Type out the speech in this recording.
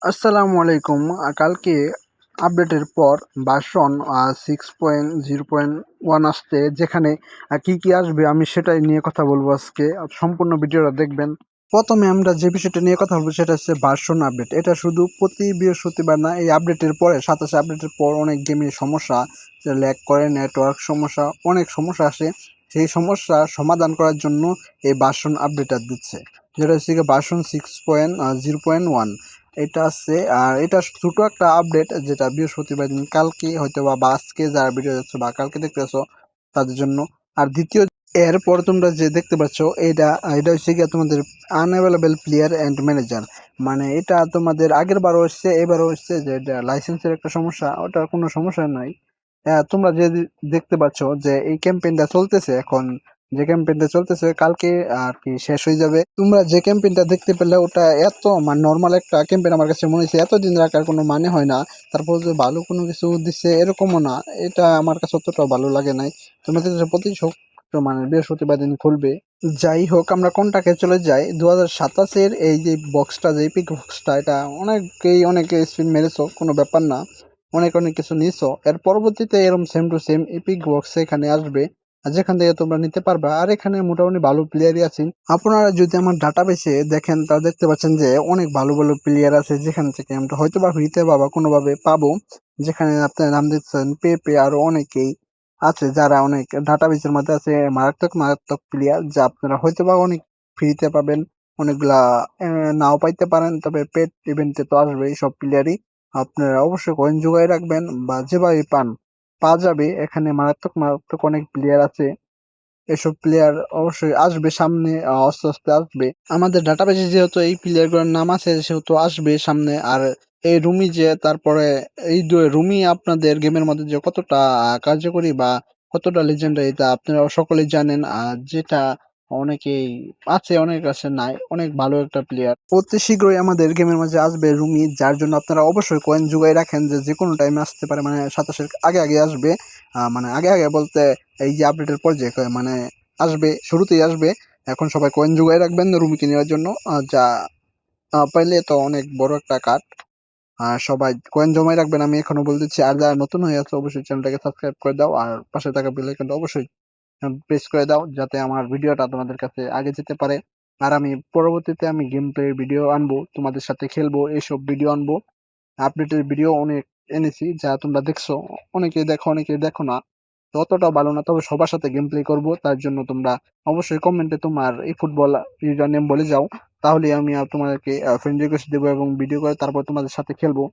আসসালামু আলাইকুম। কালকে আপডেটের পর ভার্সন 6.0.1 আসছে, যেখানে কি আসবে আমি সেটাই নিয়ে কথা বলবো আজকে। সম্পূর্ণ ভিডিওটা দেখবেন। প্রথমে আমরা যে বিষয়টা নিয়ে কথা বলবো সেটা হচ্ছে ভার্সন আপডেট। এটা শুধু প্রতি বৃহস্পতিবার না, এই আপডেটের পরে 27 আপডেটের পর অনেক গেমের সমস্যা, ল্যাগ করে, নেটওয়ার্ক সমস্যা, অনেক সমস্যা আসে। সেই সমস্যা সমাধান করার জন্য এই ভার্সন আপডেটটা দিচ্ছে, যেটা হচ্ছে ভার্সন 6.0.1। এটা আছে, আর এটা ছোট একটা আপডেট, যেটা বৃহস্পতিবার দিন, কালকে হয়তো বা আজকে যারা ভিডিও দেখছো বা কালকে দেখতেছো তাদের জন্য। আর দ্বিতীয়, এরপর তোমরা যে দেখতে পাচ্ছ, এটা এটা হচ্ছে গিয়ে তোমাদের আনঅ্যাভেলেবেল প্লেয়ার অ্যান্ড ম্যানেজার। মানে এটা তোমাদের আগের বারও এসছে, এবারও এসছে। যে এটা লাইসেন্সের একটা সমস্যা, ওটার কোনো সমস্যা নাই। তোমরা যে দেখতে পাচ্ছ যে এই ক্যাম্পেইনটা চলতেছে এখন, যে ক্যাম্পেইনটা চলতেছে কালকে আর কি শেষ হয়ে যাবে। তোমরা যে ক্যাম্পেইনটা দেখতে পেলে ওটা এত মানে নর্মাল একটা ক্যাম্পেইন আমার কাছে মনে হয়েছে। এতদিন রাখার কোনো মানে হয় না। তারপর যে ভালো কোনো কিছু দিচ্ছে এরকমও না, এটা আমার কাছে অতটাও ভালো লাগে নাই। তোমাদের প্রতি মানে বৃহস্পতিবার দিন খুলবে। যাই হোক, আমরা কোনটাকে চলে যাই। 2027-এর এই যে বক্সটা, যে এপিক বক্সটা, এটা অনেকে স্পিন মেরেছো, কোনো ব্যাপার না। অনেক কিছু নিয়েছো। এর পরবর্তীতে এরকম same to same epic box এখানে আসবে, আর যেখান থেকে তোমরা নিতে পারবা। আর এখানে মোটামুটি ভালো প্লেয়ারই আছেন। আপনারা যদি আমার ডাটাবেসে দেখেন, তা দেখতে পাচ্ছেন যে অনেক ভালো ভালো প্লেয়ার আছে, যেখান থেকে আমরা হয়তো বা ফ্রিতে পাবা কোনোভাবে পাবো। যেখানে আপনার নাম দিচ্ছেন পেপে, আরো অনেকেই আছে যারা অনেক ডাটাবেসের মধ্যে আছে, মারাত্মক মারাত্মক প্লেয়ার, যা আপনারা হয়তো বা অনেক ফ্রিতে পাবেন। অনেকগুলা নাও পাইতে পারেন, তবে পেড ইভেন্টে তো আসবে সব প্লেয়ারই। আপনারা অবশ্যই কয়েন জোগাড় রাখবেন, বা যেভাবে পান পাওয়া যাবে। এখানে মারাত্মক মারাত্মক অনেক প্লেয়ার আছে। এসব প্লেয়ার অবশ্যই আসবে সামনে, আস্তে আস্তে আসবে। আমাদের ডাটাবেসে যেহেতু এই প্লেয়ার গুলোর নাম আছে, সেহেতু আসবে সামনে। আর এই রুমি যে, তারপরে এই রুমি আপনাদের গেমের মধ্যে যে কতটা কার্যকরী বা কতটা লেজেন্ডারি, তা আপনারা সকলেই জানেন। আর যেটা অনেকেই আছে, অনেক আছে নাই, অনেক ভালো একটা প্লেয়ার। অতি শীঘ্রই আমাদের গেমের মাঝে আসবে রুমি, যার জন্য আপনারা অবশ্যই কয়েন জোগাড় রাখেন, যে কোনো টাইমে আসতে পারে। মানে 27-এর আগে আগে আসবে। মানে আগে আগে বলতে এই যে আপডেটের পর যে মানে আসবে, শুরুতেই আসবে। এখন সবাই কয়েন জোগাড় রাখবেন রুমিকে নেওয়ার জন্য। যা পাইলে তো অনেক বড় একটা কাট। আর সবাই কয়েন জমাই রাখবেন, আমি এখনো বলতেছি। আর যারা নতুন হয়ে আছে, অবশ্যই চ্যানেলটাকে সাবস্ক্রাইব করে দাও, আর পাশে থাকা বেল আইকনটা অবশ্যই প্রেস করে দাও, যাতে আমার ভিডিওটা তোমাদের কাছে আগে যেতে পারে। আর আমি পরবর্তীতে গেম প্লে ভিডিও আনবো, তোমাদের সাথে খেলবো, এইসব ভিডিও আনবো। আপডেটের ভিডিও অনেক এনেছি, যা তোমরা দেখছো। অনেকেই দেখো, অনেকেই দেখো না। তো অতটাও ভালো না, তবে সবার সাথে গেম প্লে করবো। তার জন্য তোমরা অবশ্যই কমেন্টে তোমার এই ফুটবল ইউজার নেম বলে যাও। তাহলে আমি তোমাদেরকে ফ্রেন্ড রিকোয়েস্ট দেবো এবং ভিডিও করে তারপর তোমাদের সাথে খেলবো।